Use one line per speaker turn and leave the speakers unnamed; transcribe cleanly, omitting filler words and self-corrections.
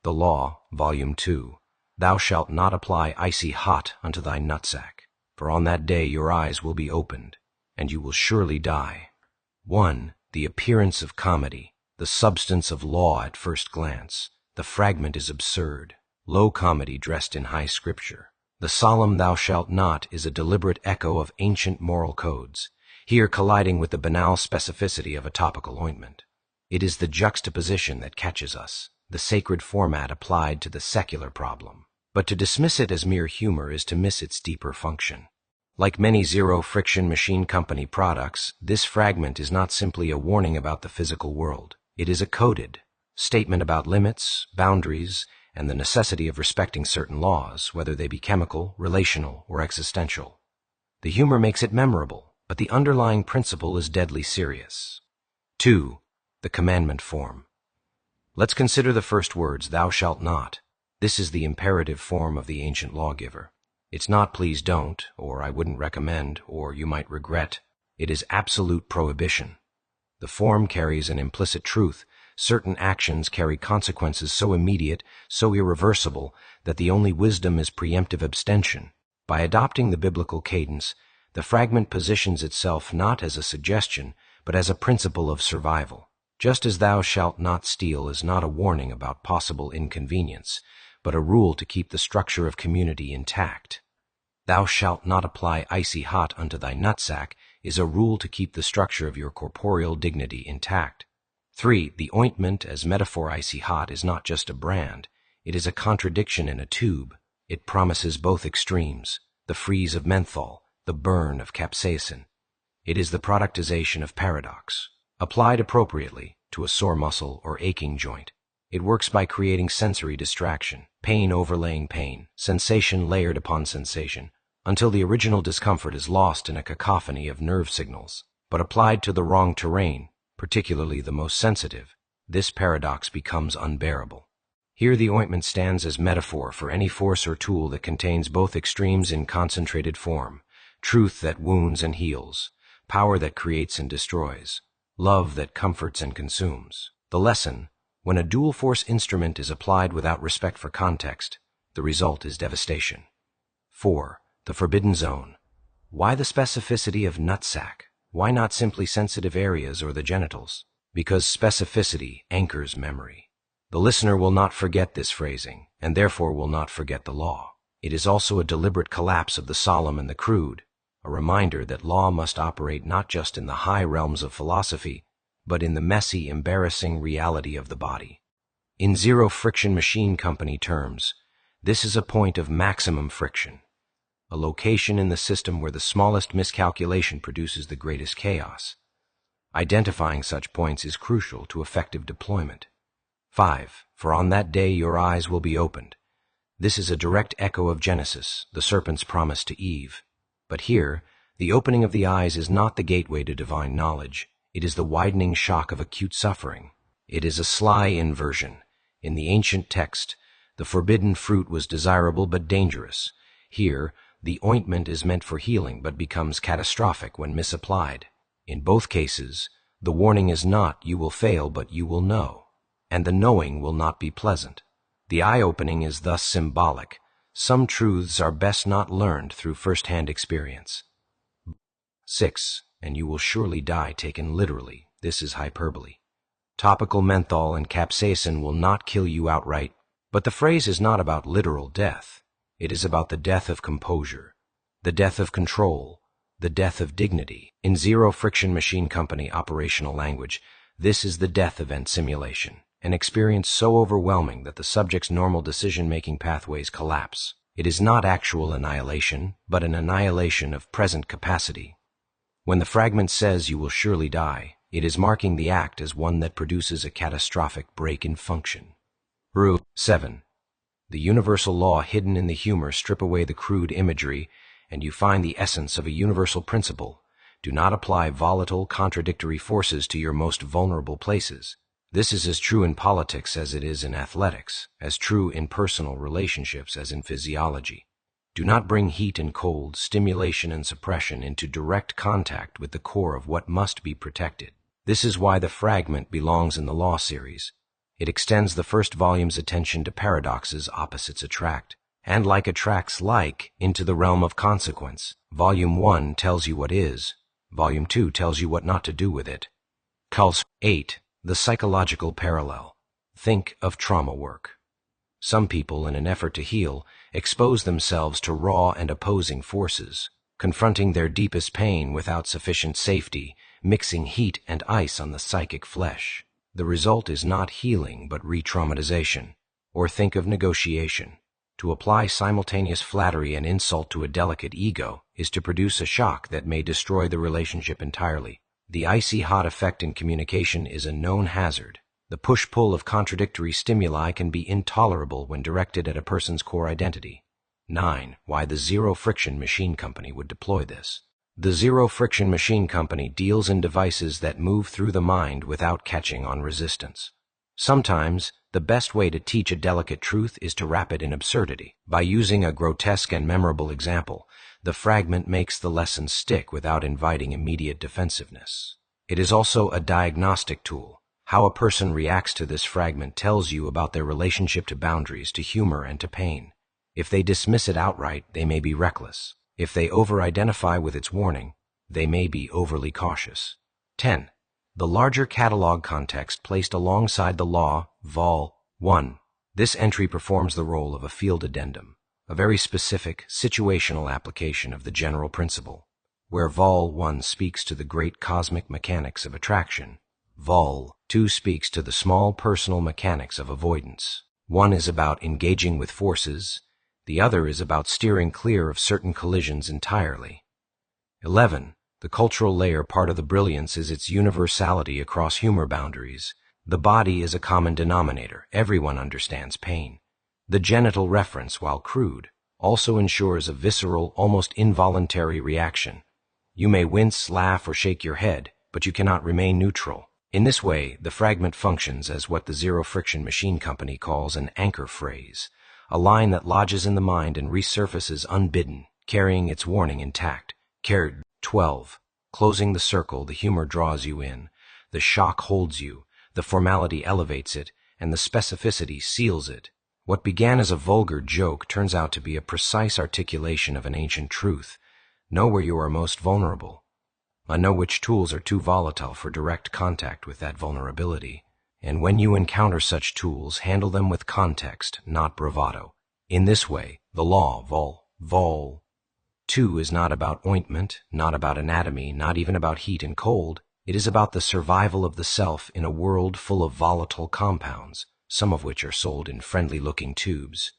The Law, Volume 2. Thou shalt not apply icy hot unto thy nutsack, for on that day your eyes will be opened, and you will surely die. 1. The appearance of comedy, the substance of law at first glance. The fragment is absurd, low comedy dressed in high scripture. The solemn thou shalt not is a deliberate echo of ancient moral codes, here colliding with the banal specificity of a topical ointment. It is the juxtaposition that catches us, the sacred format applied to the secular problem. But to dismiss it as mere humor is to miss its deeper function. Like many zero-friction machine company products, this fragment is not simply a warning about the physical world. It is a coded statement about limits, boundaries, and the necessity of respecting certain laws, whether they be chemical, relational, or existential. The humor makes it memorable, but the underlying principle is deadly serious. 2. The commandment form. Let's consider the first words, thou shalt not. This is the imperative form of the ancient lawgiver. It's not please don't, or I wouldn't recommend, or you might regret. It is absolute prohibition. The form carries an implicit truth. Certain actions carry consequences so immediate, so irreversible, that the only wisdom is preemptive abstention. By adopting the biblical cadence, the fragment positions itself not as a suggestion, but as a principle of survival. Just as thou shalt not steal is not a warning about possible inconvenience, but a rule to keep the structure of community intact. Thou shalt not apply icy hot unto thy nutsack is a rule to keep the structure of your corporeal dignity intact. 3. The ointment as metaphor icy hot is not just a brand. It is a contradiction in a tube. It promises both extremes, the freeze of menthol, the burn of capsaicin. It is the productization of paradox. Applied appropriately to a sore muscle or aching joint, it works by creating sensory distraction, pain overlaying pain, sensation layered upon sensation, until the original discomfort is lost in a cacophony of nerve signals. But applied to the wrong terrain, particularly the most sensitive, this paradox becomes unbearable. Here the ointment stands as metaphor for any force or tool that contains both extremes in concentrated form, truth that wounds and heals, power that creates and destroys, love that comforts and consumes. The lesson: when a dual-force instrument is applied without respect for context, the result is devastation. 4. The forbidden zone. Why the specificity of nutsack? Why not simply sensitive areas or the genitals? Because specificity anchors memory. The listener will not forget this phrasing, and therefore will not forget the law. It is also a deliberate collapse of the solemn and the crude, a reminder that law must operate not just in the high realms of philosophy, but in the messy, embarrassing reality of the body. In zero-friction machine company terms, this is a point of maximum friction, a location in the system where the smallest miscalculation produces the greatest chaos. Identifying such points is crucial to effective deployment. 5. For on that day your eyes will be opened. This is a direct echo of Genesis, the serpent's promise to Eve. But here, the opening of the eyes is not the gateway to divine knowledge. It is the widening shock of acute suffering. It is a sly inversion. In the ancient text, the forbidden fruit was desirable but dangerous. Here, the ointment is meant for healing but becomes catastrophic when misapplied. In both cases, the warning is not you will fail but you will know, and the knowing will not be pleasant. The eye-opening is thus symbolic. Some truths are best not learned through first-hand experience. 6. And you will surely die taken literally. This is hyperbole. Topical menthol and capsaicin will not kill you outright, but the phrase is not about literal death. It is about the death of composure, the death of control, the death of dignity. In zero-friction machine company operational language, this is the death event simulation, an experience so overwhelming that the subject's normal decision-making pathways collapse. It is not actual annihilation, but an annihilation of present capacity. When the fragment says you will surely die, it is marking the act as one that produces a catastrophic break in function. 7. The universal law hidden in the humor. Strip away the crude imagery, and you find the essence of a universal principle. Do not apply volatile, contradictory forces to your most vulnerable places. This is as true in politics as it is in athletics, as true in personal relationships as in physiology. Do not bring heat and cold, stimulation and suppression into direct contact with the core of what must be protected. This is why the fragment belongs in the law series. It extends the first volume's attention to paradoxes opposites attract, and like attracts like into the realm of consequence. Volume 1 tells you what is, Volume 2 tells you what not to do with it. Calls 8. The psychological parallel. Think of trauma work. Some people, in an effort to heal, expose themselves to raw and opposing forces, confronting their deepest pain without sufficient safety, mixing heat and ice on the psychic flesh. The result is not healing but re-traumatization. Or think of negotiation. To apply simultaneous flattery and insult to a delicate ego is to produce a shock that may destroy the relationship entirely. The icy hot effect in communication is a known hazard. The push-pull of contradictory stimuli can be intolerable when directed at a person's core identity. 9. Why the Zero Friction Machine Company would deploy this. The Zero Friction Machine Company deals in devices that move through the mind without catching on resistance. Sometimes, the best way to teach a delicate truth is to wrap it in absurdity. By using a grotesque and memorable example, the fragment makes the lesson stick without inviting immediate defensiveness. It is also a diagnostic tool. How a person reacts to this fragment tells you about their relationship to boundaries, to humor, and to pain. If they dismiss it outright, they may be reckless. If they over-identify with its warning, they may be overly cautious. 10. The larger catalog context placed alongside the law, Vol. 1. This entry performs the role of a field addendum, a very specific, situational application of the general principle. Where Vol. 1 speaks to the great cosmic mechanics of attraction, Vol. 2 speaks to the small personal mechanics of avoidance. One is about engaging with forces, the other is about steering clear of certain collisions entirely. 11. The cultural layer. Part of the brilliance is its universality across humor boundaries. The body is a common denominator. Everyone understands pain. The genital reference, while crude, also ensures a visceral, almost involuntary reaction. You may wince, laugh, or shake your head, but you cannot remain neutral. In this way, the fragment functions as what the Zero Friction Machine Company calls an anchor phrase, a line that lodges in the mind and resurfaces unbidden, carrying its warning intact. 12. Closing the circle. The humor draws you in, the shock holds you, the formality elevates it, and the specificity seals it. What began as a vulgar joke turns out to be a precise articulation of an ancient truth. Know where you are most vulnerable. Know which tools are too volatile for direct contact with that vulnerability. And when you encounter such tools, handle them with context, not bravado. In this way, the law, Vol. 2 is not about ointment, not about anatomy, not even about heat and cold. It is about the survival of the self in a world full of volatile compounds, some of which are sold in friendly-looking tubes.